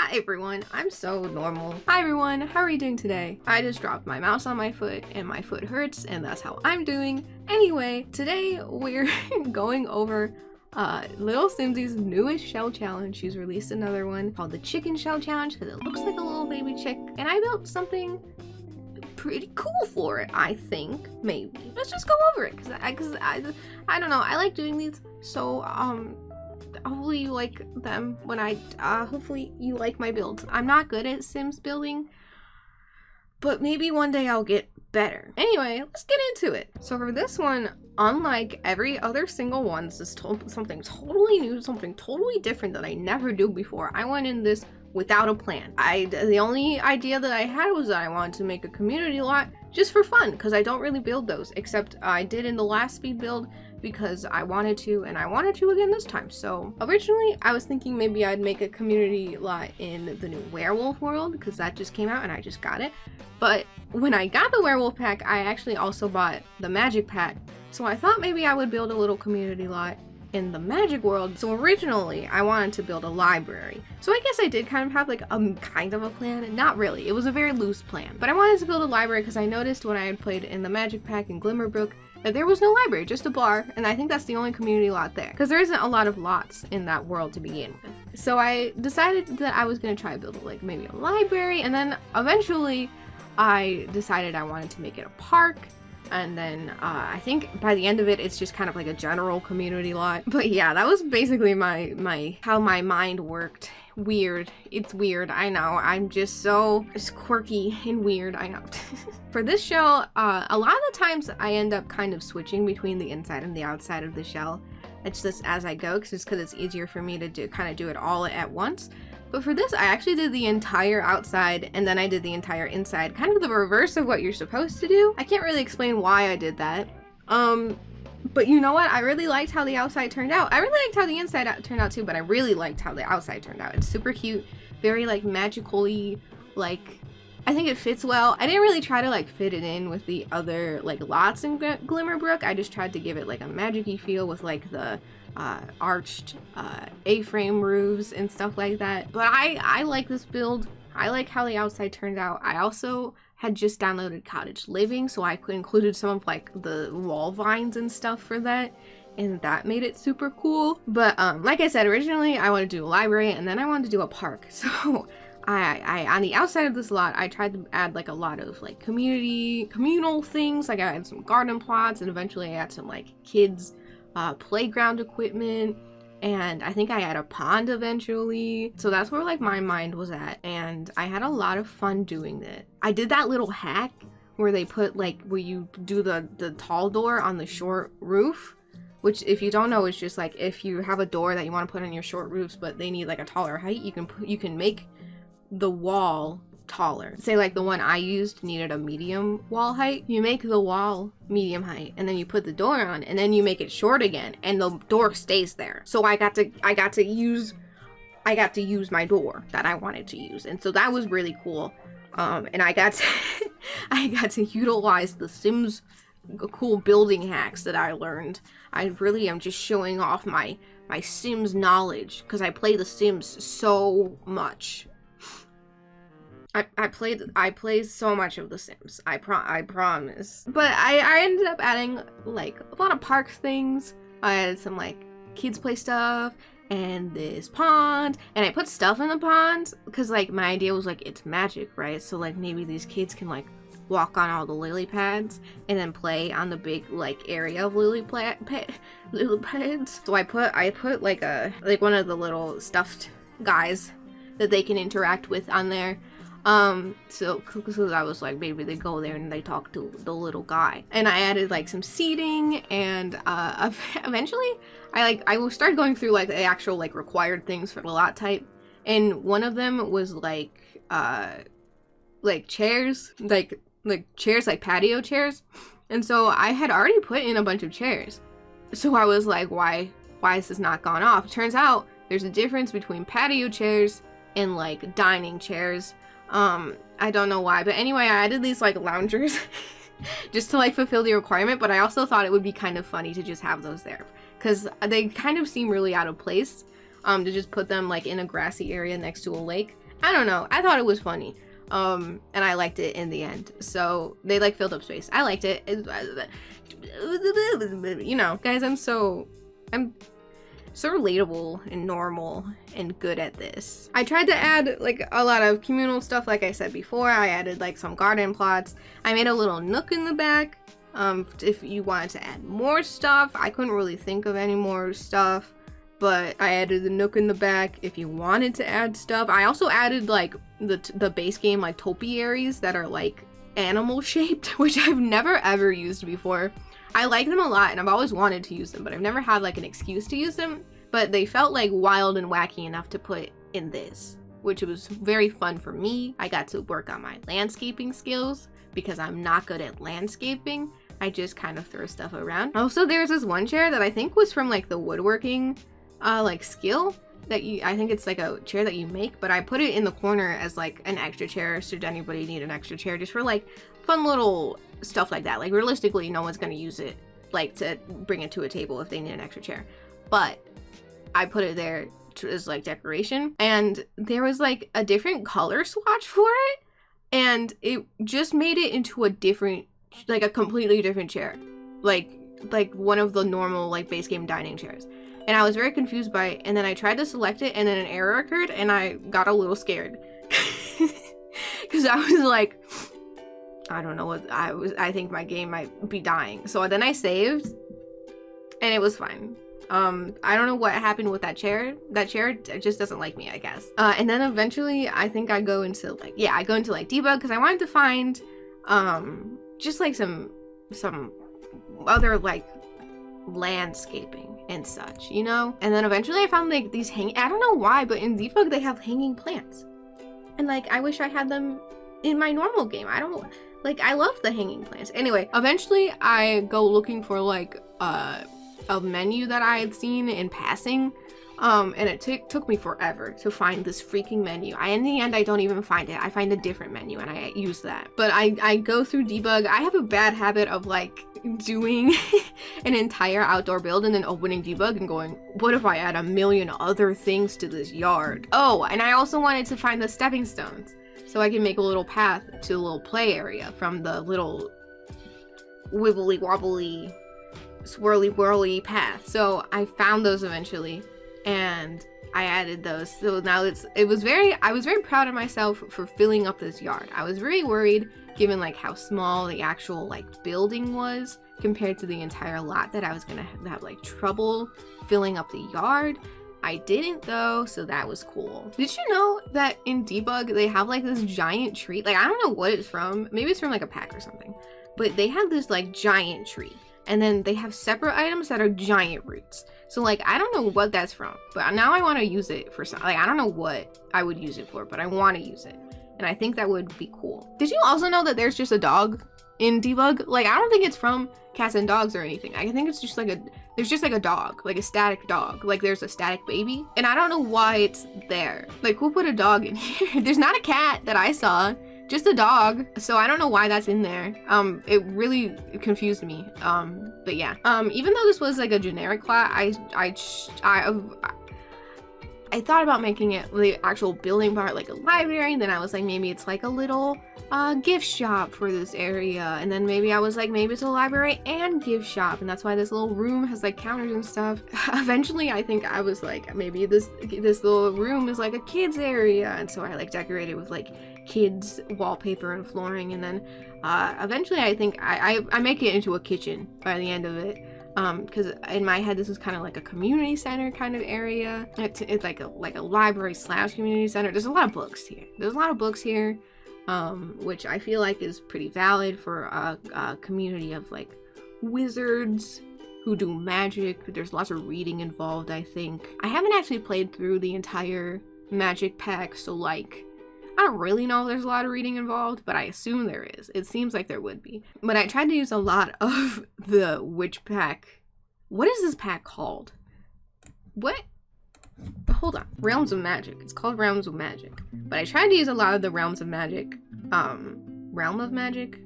Hi everyone, I'm so normal. Hi everyone, how are you doing today? I just dropped my mouse on my foot and my foot hurts and that's how I'm doing. Anyway, today we're going over little Simsie's newest shell challenge. She's released another one called the chicken shell challenge because it looks like a little baby chick, and I built something pretty cool for it, I think. Maybe let's just go over it because I don't know, I like doing these, so hopefully you like them when hopefully you like my builds. I'm not good at Sims building, but maybe one day I'll get better. Anyway, let's get into it. So for this one, unlike every other single one, this is something totally new, something totally different that I never do before. I went in this without a plan. The only idea that I had was that I wanted to make a community lot just for fun, because I don't really build those, except I did in the last speed build because I wanted to, and I wanted to again this time. So originally I was thinking maybe I'd make a community lot in the new werewolf world because that just came out and I just got it. But when I got the werewolf pack, I actually also bought the magic pack. So I thought maybe I would build a little community lot in the magic world. So originally I wanted to build a library. So I guess I did kind of have like a kind of a plan. Not really, it was a very loose plan. But I wanted to build a library because I noticed when I had played in the magic pack in Glimmerbrook that there was no library, just a bar, and I think that's the only community lot there because there isn't a lot of lots in that world to begin with. So I decided that I was going to try to build like maybe a library, and then eventually I decided I wanted to make it a park. And then I think by the end of it, it's just kind of like a general community lot. But yeah, that was basically how my mind worked. Weird. It's weird. I know. I'm just quirky and weird. I know. For this shell, a lot of the times I end up kind of switching between the inside and the outside of the shell. It's just as I go, because it's easier for me to do it all at once. But for this, I actually did the entire outside and then I did the entire inside, kind of the reverse of what you're supposed to do. I can't really explain why I did that. But you know what? I really liked how the outside turned out. I really liked how the inside turned out too, but I really liked how the outside turned out. It's super cute, very like magical-y, like I think it fits well. I didn't really try to like fit it in with the other like lots in Glimmerbrook. I just tried to give it like a magic-y feel with like the arched A-frame roofs and stuff like that. But I like this build. I like how the outside turned out. I also had just downloaded Cottage Living, so I included some of like the wall vines and stuff for that, and that made it super cool. But like I said, originally I wanted to do a library and then I wanted to do a park. So I on the outside of this lot, I tried to add like a lot of like communal things. Like I had some garden plots, and eventually I had some like kids playground equipment, and I think I had a pond eventually. So that's where like my mind was at, and I had a lot of fun doing that. I did that little hack where they put like where you do the tall door on the short roof, which if you don't know is just like if you have a door that you want to put on your short roofs but they need like a taller height, you can make the wall taller. Say like the one I used needed a medium wall height, you make the wall medium height and then you put the door on and then you make it short again and the door stays there. So I got to use my door that I wanted to use, and so that was really cool. And I got to utilize the Sims cool building hacks that I learned. I really am just showing off my Sims knowledge because I play the Sims so much. I play so much of The Sims. I promise. But I ended up adding like a lot of park things. I added some like kids play stuff and this pond, and I put stuff in the pond because like my idea was like it's magic, right? So like maybe these kids can like walk on all the lily pads and then play on the big like area of lily pads. So I put like one of the little stuffed guys that they can interact with on there. So I was like, maybe they go there and they talk to the little guy. And I added like some seating, and eventually I started going through like the actual like required things for the lot type, and one of them was like chairs, like chairs, like patio chairs. And so I had already put in a bunch of chairs, so I was like, why is this not gone off? It turns out there's a difference between patio chairs and like dining chairs. I don't know why, but anyway, I added these like loungers just to like fulfill the requirement, but I also thought it would be kind of funny to just have those there because they kind of seem really out of place to just put them like in a grassy area next to a lake. I don't know. I thought it was funny. And I liked it in the end. So they like filled up space. I liked it. You know, guys, I'm so relatable and normal and good at this. I tried to add like a lot of communal stuff, like I said before. I added like some garden plots. I made a little nook in the back. If you wanted to add more stuff, I couldn't really think of any more stuff, but I added the nook in the back if you wanted to add stuff. I also added like the base game like topiaries that are like animal shaped, which I've never ever used before. I like them a lot and I've always wanted to use them, but I've never had like an excuse to use them. But they felt like wild and wacky enough to put in this, which was very fun for me. I got to work on my landscaping skills because I'm not good at landscaping. I just kind of throw stuff around. Also, there's this one chair that I think was from like the woodworking like skill that I think it's like a chair that you make, but I put it in the corner as like an extra chair. Should anybody need an extra chair, just for like fun little stuff like that. Like realistically, no one's gonna use it like to bring it to a table if they need an extra chair, but I put it there as like decoration. And there was like a different color swatch for it, and it just made it into a different, like a completely different chair, like one of the normal like base game dining chairs. And I was very confused by it, and then I tried to select it and then an error occurred and I got a little scared because I was like, I don't know what I think my game might be dying. So then I saved and it was fine. I don't know what happened with that chair. That chair just doesn't like me, I guess. And then eventually I think I go into like, yeah, I go into like debug because I wanted to find just like some other like landscaping and such, you know? And then eventually I found like these I don't know why, but in debug they have hanging plants. And like I wish I had them in my normal game. I don't like, I love the hanging plants. Anyway, eventually I go looking for like a menu that I had seen in passing, and it took me forever to find this freaking menu. In the end, I don't even find it. I find a different menu and I use that. But I go through debug. I have a bad habit of like doing an entire outdoor build and then opening debug and going, what if I add a million other things to this yard? Oh, and I also wanted to find the stepping stones so I can make a little path to a little play area from the little wibbly wobbly swirly whirly path. So I found those eventually and I added those. So now I was very proud of myself for filling up this yard. I was very worried given like how small the actual like building was compared to the entire lot that I was gonna have like trouble filling up the yard. I didn't though, so that was cool. Did you know that in debug they have like this giant tree? Like I don't know what it's from. Maybe it's from like a pack or something. But they have this like giant tree. And then they have separate items that are giant roots. So like, I don't know what that's from, but now I want to use it for something. Like, I don't know what I would use it for, but I want to use it. And I think that would be cool. Did you also know that there's just a dog in debug? Like, I don't think it's from Cats and Dogs or anything. I think it's just like there's just like a dog, like a static dog. Like there's a static baby. And I don't know why it's there. Like who put a dog in here? There's not a cat that I saw. Just a dog, so I don't know why that's in there. It really confused me. But yeah. Even though this was like a generic plot, I thought about making it the actual building part like a library, and then I was like, maybe it's like a little gift shop for this area, and then maybe I was like, maybe it's a library and gift shop, and that's why this little room has like counters and stuff. Eventually, I think I was like, maybe this little room is like a kids area, and so I like decorated with like kids wallpaper and flooring, and then eventually I think I make it into a kitchen by the end of it. Because in my head this is kind of like a community center kind of area. It's like a library / community center. There's a lot of books here. Which I feel like is pretty valid for a community of like wizards who do magic. There's lots of reading involved, I think. I haven't actually played through the entire magic pack, so like I don't really know if there's a lot of reading involved, but I assume there is. It seems like there would be. But I tried to use a lot of the witch pack. What is this pack called? What? Hold on. Realms of Magic. It's called Realms of Magic. But I tried to use a lot of the Realms of Magic. Realm of Magic?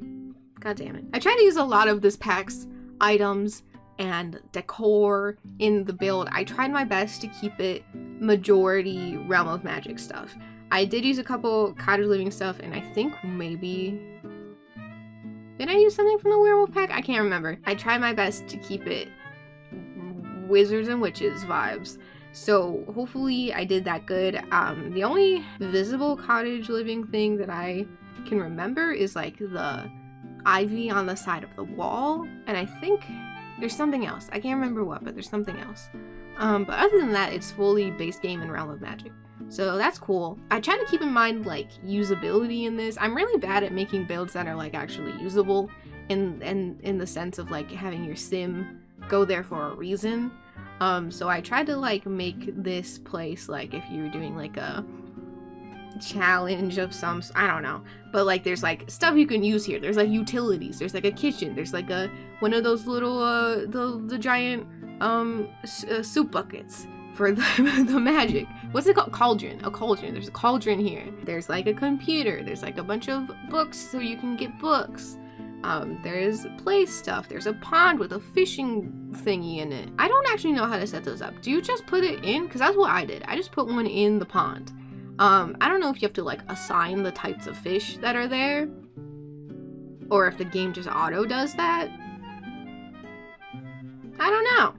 God damn it. I tried to use a lot of this pack's items and decor in the build. I tried my best to keep it majority Realm of Magic stuff. I did use a couple cottage living stuff, and I think maybe... Did I use something from the werewolf pack? I can't remember. I tried my best to keep it wizards and witches vibes. So hopefully I did that good. The only visible cottage living thing that I can remember is like the ivy on the side of the wall. And I think there's something else. I can't remember what, but there's something else. But other than that, it's fully base game and Realm of Magic. So that's cool. I try to keep in mind like usability in this. I'm really bad at making builds that are like actually usable in the sense of like having your sim go there for a reason. So I tried to like make this place like if you're doing like a challenge of some, I don't know, but like there's like stuff you can use here. There's like utilities, there's like a kitchen, there's like one of those little the giant soup buckets for the magic. What's it called? Cauldron. A cauldron. There's a cauldron here. There's like a computer. There's like a bunch of books so you can get books. There's play stuff. There's a pond with a fishing thingy in it. I don't actually know how to set those up. Do you just put it in? Because that's what I did. I just put one in the pond. I don't know if you have to like assign the types of fish that are there, or if the game just auto does that. I don't know.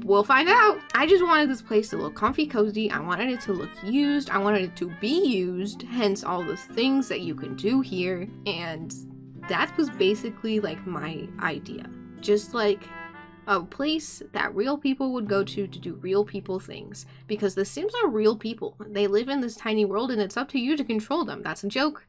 We'll find out. I just wanted this place to look comfy, cozy. I wanted it to look used. I wanted it to be used, hence all the things that you can do here. And that was basically like my idea. Just like a place that real people would go to do real people things. Because the Sims are real people. They live in this tiny world and it's up to you to control them. That's a joke.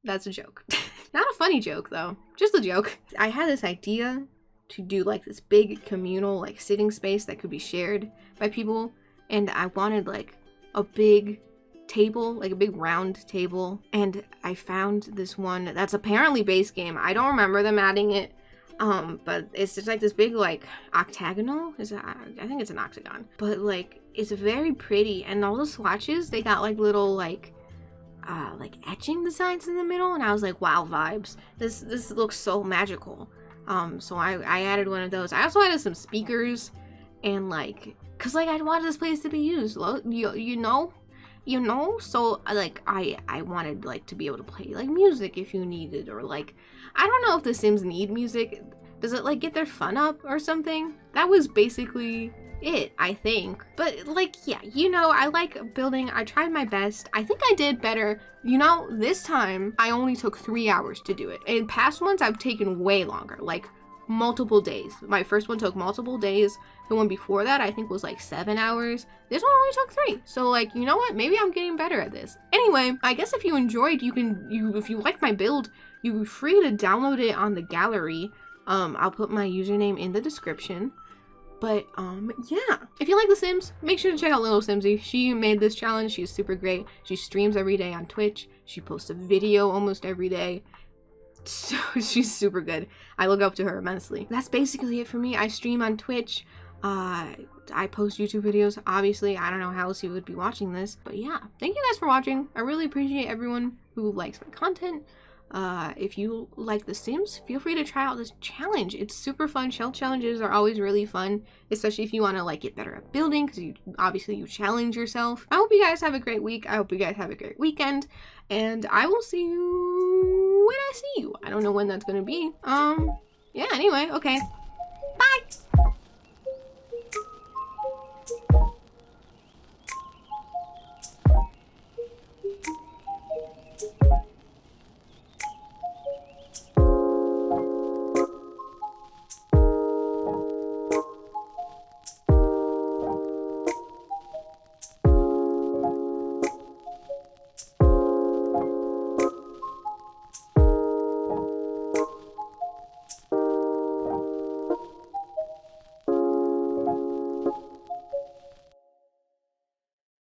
That's a joke. Not a funny joke though. Just a joke. I had this idea to do like this big communal like sitting space that could be shared by people, and I wanted like a big table, like a bbig round table, and I found this one that's apparently base game. I don't remember them adding it, but it's just like this big like octagonal. I think it's an octagon, but like it's very pretty, and all the swatches, they got like little like etching designs in the middle, and I was like, wow, vibes. This looks so magical. So I added one of those. I also added some speakers, and like, cause like I wanted this place to be used, you know, so like I wanted like to be able to play like music if you needed, or like, I don't know if the Sims need music. Does it like get their fun up or something? That was basically it, I think. But like, yeah, you know, I like building. I tried my best. I think I did better. You know, this time I only took 3 hours to do it. In past ones I've taken way longer, like multiple days. My first one took multiple days. The one before that I think was like 7 hours. This one only took 3. So like, you know what? Maybe I'm getting better at this. Anyway, I guess if you enjoyed, if you like my build, you're free to download it on the gallery. I'll put my username in the description. But, yeah. If you like The Sims, make sure to check out Little Simsie. She made this challenge. She's super great. She streams every day on Twitch. She posts a video almost every day. So, she's super good. I look up to her immensely. That's basically it for me. I stream on Twitch. I post YouTube videos. Obviously, I don't know how else you would be watching this. But yeah, thank you guys for watching. I really appreciate everyone who likes my content. If you like The Sims, feel free to try out this challenge. It's super fun. Shell challenges are always really fun, especially if you want to like get better at building, because you challenge yourself. I hope you guys have a great week. I hope you guys have a great weekend, and I will see you when I see you. I don't know when that's gonna be. Yeah, anyway, okay.